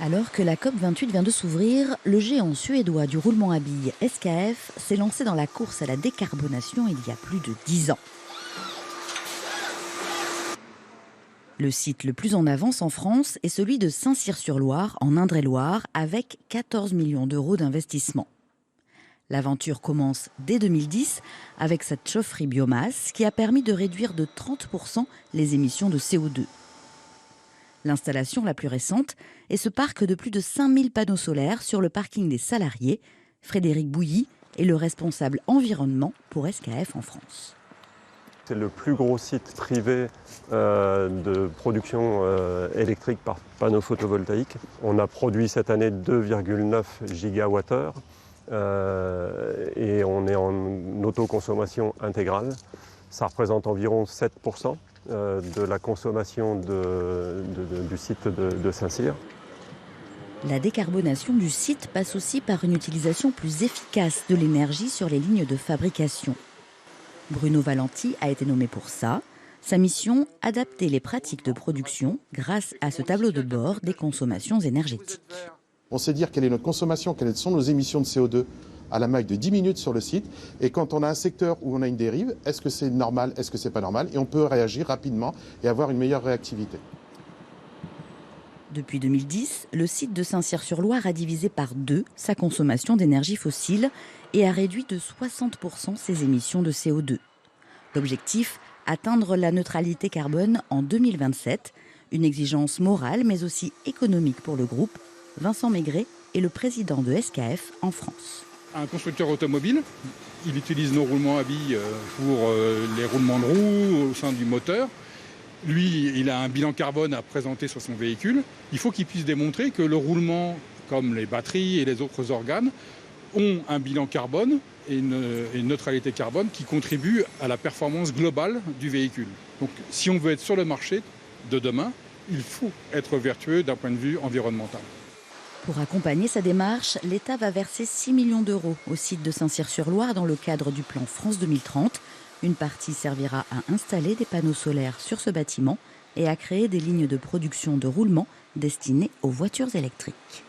Alors que la COP28 vient de s'ouvrir, le géant suédois du roulement à billes SKF s'est lancé dans la course à la décarbonation il y a plus de 10 ans. Le site le plus en avance en France est celui de Saint-Cyr-sur-Loire, en Indre-et-Loire, avec 14 millions d'euros d'investissement. L'aventure commence dès 2010 avec cette chaufferie biomasse qui a permis de réduire de 30% les émissions de CO2. L'installation la plus récente est ce parc de plus de 5000 panneaux solaires sur le parking des salariés. Frédéric Bouilly est le responsable environnement pour SKF en France. C'est le plus gros site privé de production électrique par panneaux photovoltaïques. On a produit cette année 2,9 gigawattheures et on est en autoconsommation intégrale. Ça représente environ 7% de la consommation du site de Saint-Cyr. La décarbonation du site passe aussi par une utilisation plus efficace de l'énergie sur les lignes de fabrication. Bruno Valenti a été nommé pour ça. Sa mission, adapter les pratiques de production grâce à ce tableau de bord des consommations énergétiques. On sait dire quelle est notre consommation, quelles sont nos émissions de CO2 à la maille de 10 minutes sur le site. Et quand on a un secteur où on a une dérive, est-ce que c'est normal, est-ce que c'est pas normal? Et on peut réagir rapidement et avoir une meilleure réactivité. Depuis 2010, le site de Saint-Cyr-sur-Loire a divisé par 2 sa consommation d'énergie fossile et a réduit de 60% ses émissions de CO2. L'objectif, atteindre la neutralité carbone en 2027, une exigence morale mais aussi économique pour le groupe. Vincent Maigret est le président de SKF en France. Un constructeur automobile, il utilise nos roulements à billes pour les roulements de roues au sein du moteur. Lui, il a un bilan carbone à présenter sur son véhicule. Il faut qu'il puisse démontrer que le roulement, comme les batteries et les autres organes, ont un bilan carbone et une neutralité carbone qui contribue à la performance globale du véhicule. Donc si on veut être sur le marché de demain, il faut être vertueux d'un point de vue environnemental. Pour accompagner sa démarche, l'État va verser 6 millions d'euros au site de Saint-Cyr-sur-Loire dans le cadre du plan France 2030. Une partie servira à installer des panneaux solaires sur ce bâtiment et à créer des lignes de production de roulement destinées aux voitures électriques.